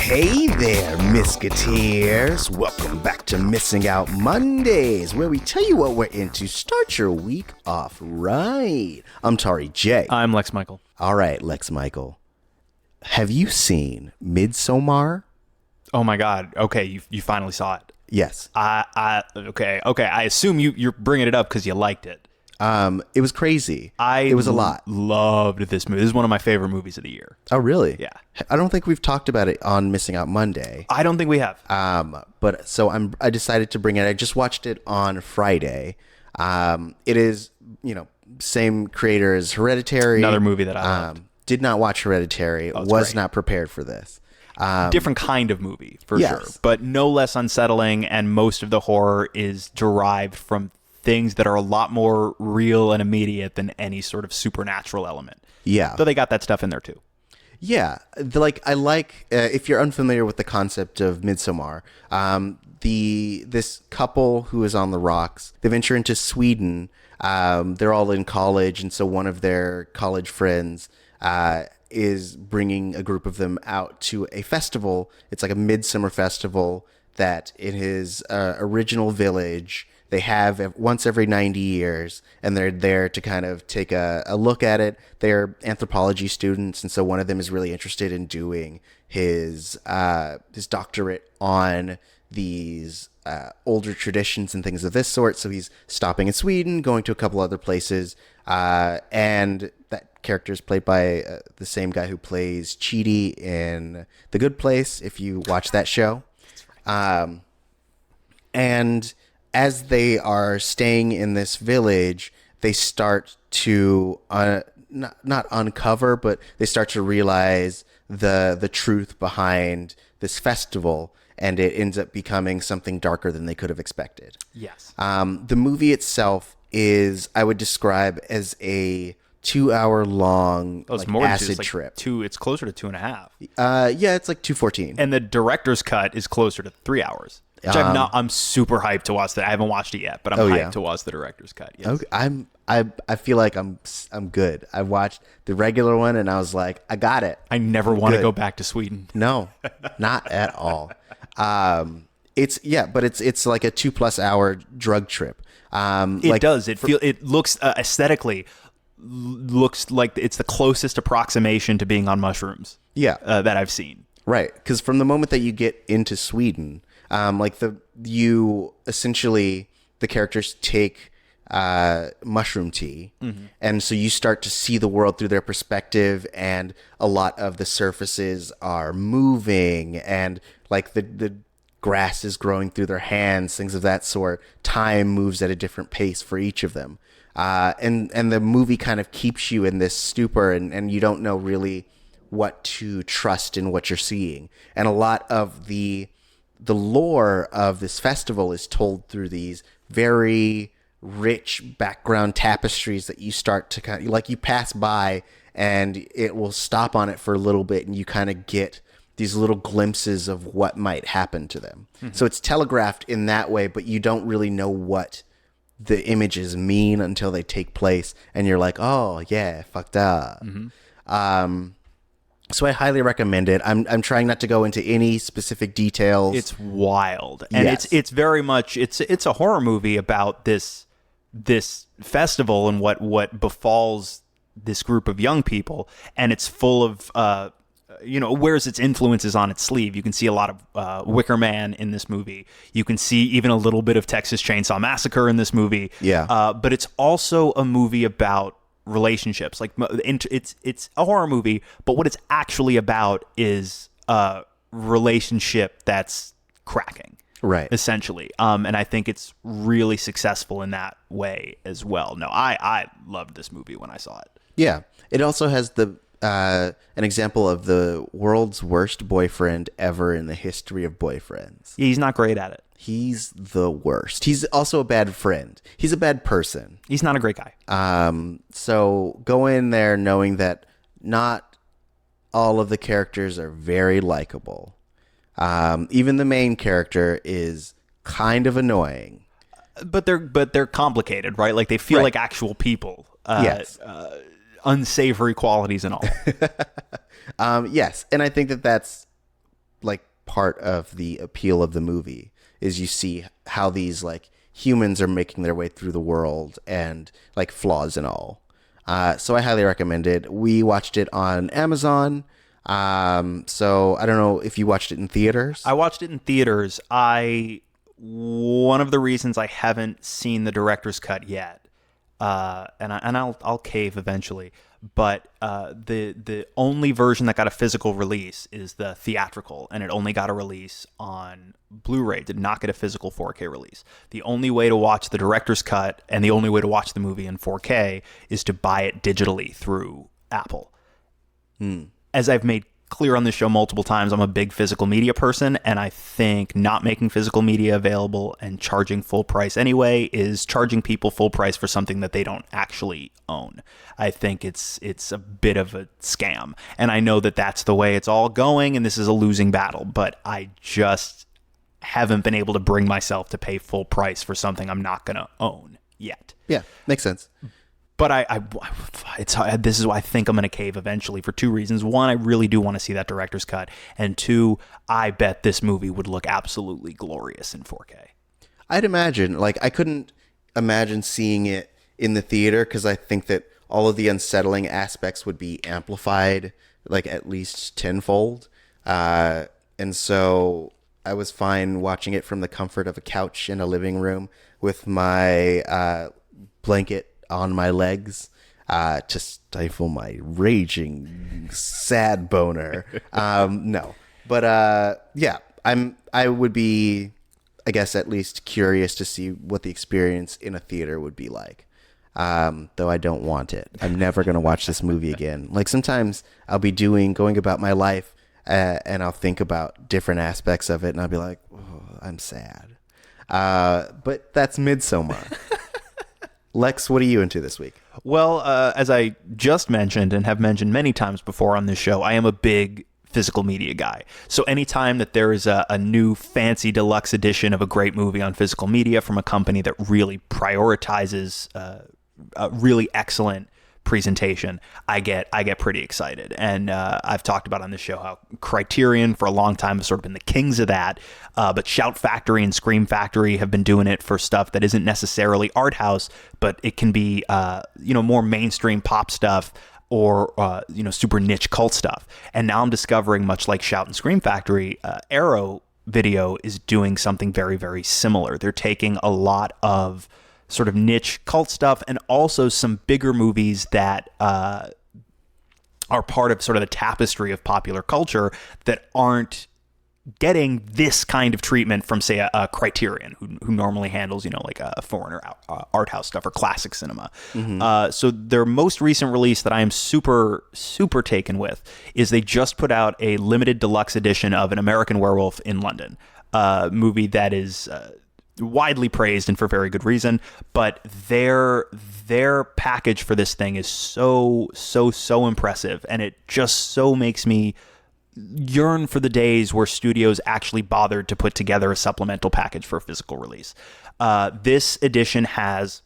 Hey there, Misketeers. Welcome back to Missing Out Mondays, where we tell you what we're into. Start your week off right. I'm Tauri Jay. I'm Lex Michael. All right, Lex Michael. Have you seen Midsommar? Oh my God. Okay, you finally saw it. Yes. Okay. I assume you're bringing it up because you liked it. It was crazy. It was a lot. Loved this movie. This is one of my favorite movies of the year. Oh, really? Yeah. I don't think we've talked about it on Missing Out Monday. I don't think we have. But so I decided to bring it. I just watched it on Friday. It is, same creator as Hereditary. Another movie that I loved. Did not watch Hereditary. Was great. Not prepared for this. Different kind of movie, for yes. sure. But no less unsettling, and most of the horror is derived from things that are a lot more real and immediate than any sort of supernatural element. Yeah. Though they got that stuff in there too. Yeah. If you're unfamiliar with the concept of Midsommar, this couple who is on the rocks, they venture into Sweden. They're all in college, and so one of their college friends is bringing a group of them out to a festival. It's like a midsummer festival that in his original village they have once every 90 years, and they're there to kind of take a look at it. They're anthropology students, and so one of them is really interested in doing his doctorate on these older traditions and things of this sort. So he's stopping in Sweden, going to a couple other places, and that character is played by the same guy who plays Chidi in The Good Place, if you watch that show. And as they are staying in this village, they start to not uncover, but they start to realize the truth behind this festival, and it ends up becoming something darker than they could have expected. Yes. The movie itself is, I would describe as a 2-hour long acid trip. It's closer to 2.5. Yeah, it's like 2:14. And the director's cut is closer to 3 hours. Which I'm super hyped to watch that. I haven't watched it yet, but I'm hyped to watch the director's cut. Yes. Okay. I feel like I'm good. I watched the regular one and I was like, I got it. I never want to go back to Sweden. No, not at all. It's like a 2+ hour drug trip. It does. It looks aesthetically looks like it's the closest approximation to being on mushrooms. Yeah. That I've seen. Right, because from the moment that you get into Sweden, the characters take mushroom tea, and so you start to see the world through their perspective, and a lot of the surfaces are moving, and like the grass is growing through their hands, things of that sort. Time moves at a different pace for each of them, and the movie kind of keeps you in this stupor, and you don't know really what to trust in what you're seeing. And a lot of the lore of this festival is told through these very rich background tapestries that you start to kind of, like, you pass by and it will stop on it for a little bit, and you kind of get these little glimpses of what might happen to them. Mm-hmm. So it's telegraphed in that way, but you don't really know what the images mean until they take place, and you're like, oh yeah, fucked up. Mm-hmm. So I highly recommend it. I'm trying not to go into any specific details. It's wild, and yes. it's very much it's a horror movie about this festival and what befalls this group of young people, and it's full of wears its influences on its sleeve. You can see a lot of Wicker Man in this movie. You can see even a little bit of Texas Chainsaw Massacre in this movie. Yeah, but it's also a movie about relationships. Like, it's a horror movie, but what it's actually about is a relationship that's cracking, right? Essentially, and I think it's really successful in that way as well. No, I loved this movie when I saw it. Yeah, it also has an example of the world's worst boyfriend ever in the history of boyfriends. Yeah, he's not great at it. He's the worst. He's also a bad friend. He's a bad person. He's not a great guy. So go in there knowing that not all of the characters are very likable. Even the main character is kind of annoying. But they're complicated, right? Like, they feel like actual people. Yes. Unsavory qualities and all. Yes, and I think that's like part of the appeal of the movie, is you see how these like humans are making their way through the world and like flaws and all. So I highly recommend it. We watched it on Amazon. So I don't know if you watched it in theaters. I watched it in theaters. One of the reasons I haven't seen the director's cut yet, and I'll cave eventually, but the only version that got a physical release is the theatrical, and it only got a release on Blu-ray. Did not get a physical 4K release. The only way to watch the director's cut and the only way to watch the movie in 4K is to buy it digitally through Apple. As I've made clear on this show multiple times, I'm a big physical media person, and I think not making physical media available and charging full price anyway is charging people full price for something that they don't actually own. I think it's a bit of a scam, and I know that that's the way it's all going, and this is a losing battle, but I just haven't been able to bring myself to pay full price for something I'm not going to own yet. Yeah, makes sense. But this is why I think I'm going to cave eventually for two reasons. One, I really do want to see that director's cut. And two, I bet this movie would look absolutely glorious in 4K. I'd imagine. Like, I couldn't imagine seeing it in the theater because I think that all of the unsettling aspects would be amplified, like, at least tenfold. And so I was fine watching it from the comfort of a couch in a living room with my blanket on my legs to stifle my raging sad boner. No, but yeah, I would be, I guess, at least curious to see what the experience in a theater would be like. Though I don't want it. I'm never going to watch this movie again. Like, sometimes I'll be going about my life and I'll think about different aspects of it and I'll be like, oh, I'm sad. But that's Midsommar. Lex, what are you into this week? Well, as I just mentioned and have mentioned many times before on this show, I am a big physical media guy. So anytime that there is a new fancy deluxe edition of a great movie on physical media from a company that really prioritizes a really excellent presentation, I get pretty excited. And I've talked about on this show how Criterion for a long time have sort of been the kings of that, but Shout Factory and Scream Factory have been doing it for stuff that isn't necessarily art house, but it can be more mainstream pop stuff or super niche cult stuff. And now I'm discovering, much like Shout and Scream Factory, Arrow Video is doing something very, very similar. They're taking a lot of sort of niche cult stuff and also some bigger movies that are part of sort of the tapestry of popular culture that aren't getting this kind of treatment from, say, a Criterion, who normally handles, like a foreign or art house stuff or classic cinema. Mm-hmm. So their most recent release that I am super, super taken with is they just put out a limited deluxe edition of An American Werewolf in London, a movie that is widely praised and for very good reason, but their package for this thing is so impressive, and it just so makes me yearn for the days where studios actually bothered to put together a supplemental package for a physical release. This edition has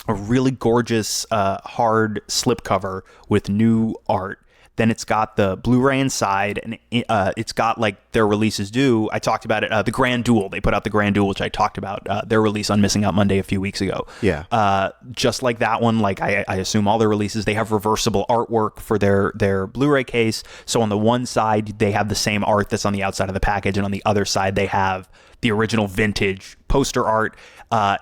a really gorgeous hard slipcover with new art. Then it's got the Blu-ray inside, and it's got, like, their releases do. I talked about it. The Grand Duel. They put out the Grand Duel, which I talked about, their release on Missing Out Monday a few weeks ago. Yeah. Just like that one, like I assume all their releases, they have reversible artwork for their Blu-ray case. So on the one side, they have the same art that's on the outside of the package, and on the other side, they have the original vintage poster art.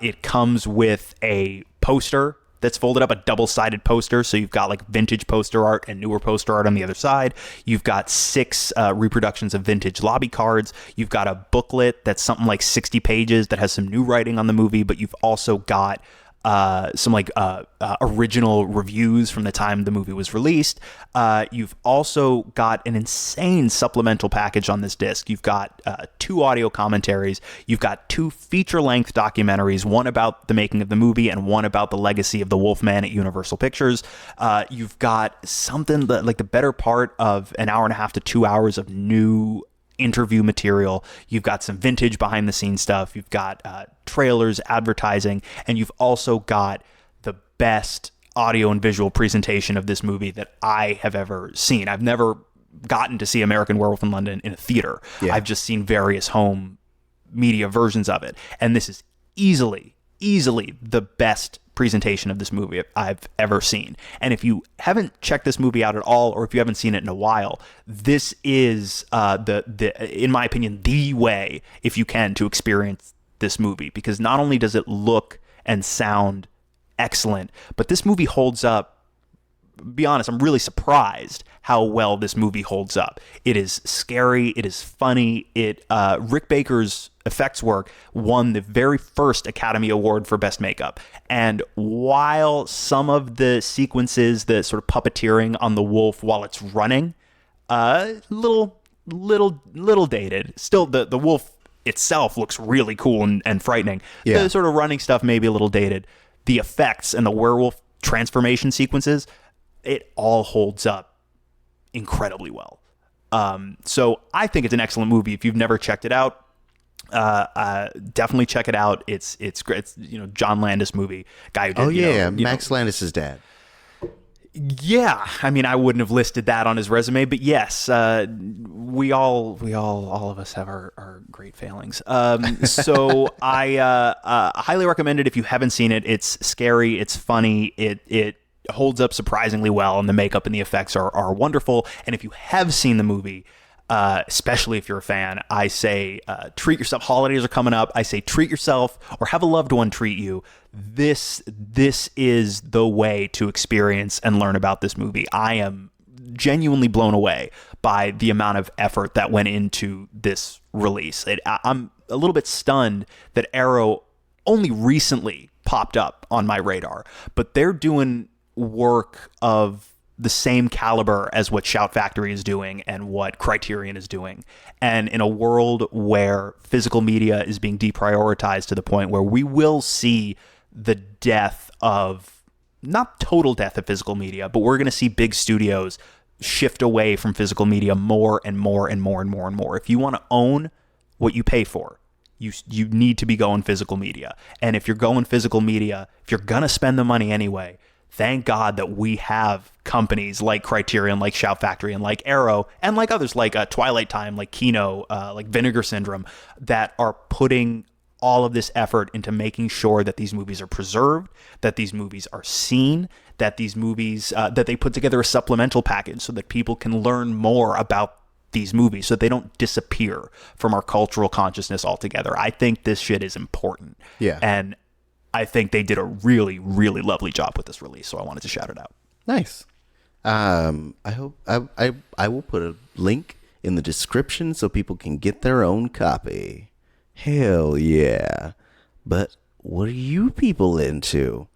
It comes with a poster that's folded up, a double-sided poster. So you've got, like, vintage poster art and newer poster art on the other side. You've got 6 reproductions of vintage lobby cards. You've got a booklet that's something like 60 pages that has some new writing on the movie, but you've also got some original reviews from the time the movie was released. You've also got an insane supplemental package on this disc. You've got 2 audio commentaries. You've got 2 feature-length documentaries, one about the making of the movie and one about the legacy of the Wolfman at Universal Pictures. You've got something like the better part of an hour and a half to 2 hours of new interview material. You've got some vintage behind the scenes stuff. You've got trailers, advertising, and you've also got the best audio and visual presentation of this movie that I have ever seen. I've never gotten to see American Werewolf in London in a theater. Yeah. I've just seen various home media versions of it. And this is easily the best presentation of this movie I've ever seen. And if you haven't checked this movie out at all, or if you haven't seen it in a while, this is in my opinion, the way, if you can, to experience this movie, because not only does it look and sound excellent, but this movie holds up. Be honest, I'm really surprised how well this movie holds up. It is scary. It is funny. Rick Baker's effects work won the very first Academy Award for Best Makeup. And while some of the sequences, the sort of puppeteering on the wolf while it's running, little dated. Still, the wolf itself looks really cool and frightening. Yeah. The sort of running stuff may be a little dated. The effects and the werewolf transformation sequences, it all holds up incredibly well. So I think it's an excellent movie. If you've never checked it out, definitely check it out. It's great. It's, John Landis movie, guy who did, Max Landis' dad. Yeah, I mean, I wouldn't have listed that on his resume, but yes, we all of us have our great failings. So I highly recommend it if you haven't seen it. It's scary, it's funny, it holds up surprisingly well, and the makeup and the effects are wonderful. And if you have seen the movie, especially if you're a fan, I say treat yourself. Holidays are coming up. I say treat yourself, or have a loved one treat you. This is the way to experience and learn about this movie. I am genuinely blown away by the amount of effort that went into this release. I'm a little bit stunned that Arrow only recently popped up on my radar, but they're doing work of the same caliber as what Shout Factory is doing and what Criterion is doing. And in a world where physical media is being deprioritized to the point where we will see the death of, not total death of physical media, but we're going to see big studios shift away from physical media more and more and more and more and more. If you want to own what you pay for, you need to be going physical media. And if you're going physical media, if you're going to spend the money anyway, thank God that we have companies like Criterion, like Shout Factory, and like Arrow, and like others like Twilight Time, like Kino, like Vinegar Syndrome, that are putting all of this effort into making sure that these movies are preserved, that these movies are seen, that these movies, that they put together a supplemental package so that people can learn more about these movies so that they don't disappear from our cultural consciousness altogether. I think this shit is important. Yeah. And I think they did a really, really lovely job with this release, so I wanted to shout it out. Nice. I hope I will put a link in the description so people can get their own copy. Hell yeah. But what are you people into?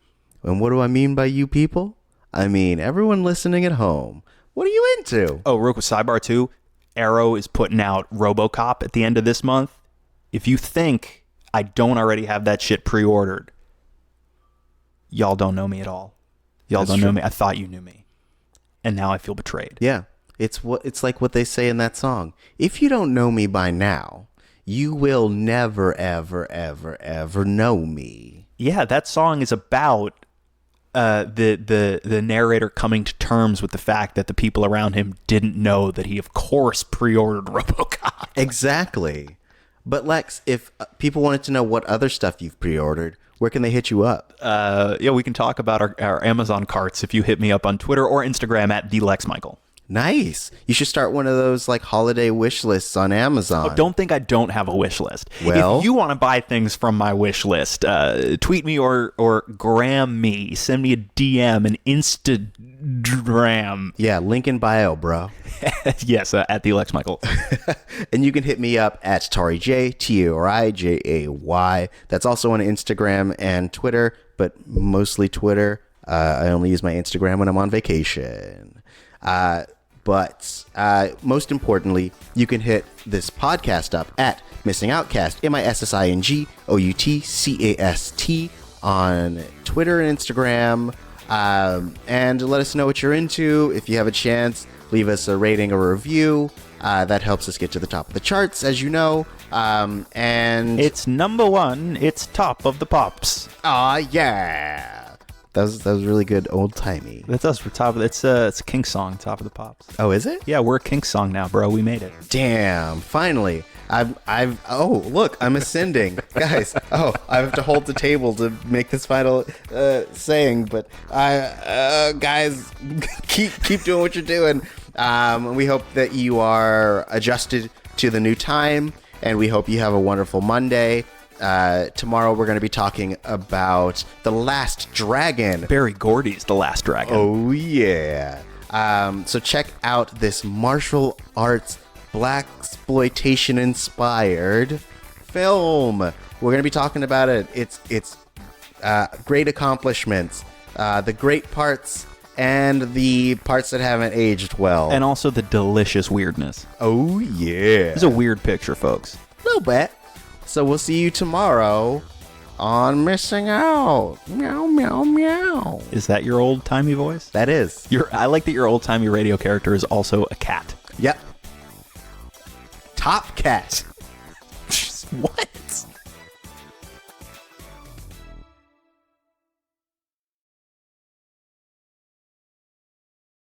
And what do I mean by you people? I mean everyone listening at home. What are you into? Oh, real quick sidebar too. Arrow is putting out RoboCop at the end of this month. If you think I don't already have that shit pre-ordered, y'all don't know me at all. Y'all That's don't true. know me. I thought you knew me. And now I feel betrayed. Yeah. It's like what they say in that song. If you don't know me by now, you will never, ever, ever, ever know me. Yeah, that song is about the narrator coming to terms with the fact that the people around him didn't know that he, of course, pre-ordered RoboCop. Exactly. But Lex, if people wanted to know what other stuff you've pre-ordered, where can they hit you up? Yeah, we can talk about our Amazon carts if you hit me up on Twitter or Instagram at the Lex Michael. Nice. You should start one of those like holiday wish lists on Amazon. Oh, don't think I don't have a wish list. Well, if you want to buy things from my wish list, tweet me or gram me. Send me a DM, an Instagram. Yeah, link in bio, bro. Yes, at the Lex Michael. And you can hit me up at Tauri Jay, Tauri. That's also on Instagram and Twitter, but mostly Twitter. I only use my Instagram when I'm on vacation. But most importantly, you can hit this podcast up at Missing Outcast, MissingOutcast on Twitter and Instagram. And let us know what you're into. If you have a chance, leave us a rating or a review. That helps us get to the top of the charts, as you know. And it's number one. It's top of the pops. yeah. That was really good, old timey. That's us for top of it's a Kink song, Top of the Pops. Oh, is it? Yeah, we're a Kink song now, bro. We made it. Damn! Finally, oh, look, I'm ascending, guys. Oh, I have to hold the table to make this final saying, but guys, keep doing what you're doing. We hope that you are adjusted to the new time, and we hope you have a wonderful Monday. Tomorrow we're going to be talking about The Last Dragon. Barry Gordy's The Last Dragon. Oh, yeah. So check out this martial arts, blaxploitation inspired film. We're going to be talking about it. It's great accomplishments, the great parts, and the parts that haven't aged well. And also the delicious weirdness. Oh, yeah. It's a weird picture, folks. A little bit. So we'll see you tomorrow on Missing Out. Meow, meow, meow. Is that your old-timey voice? That is. I like that your old-timey radio character is also a cat. Yep. Top Cat. What?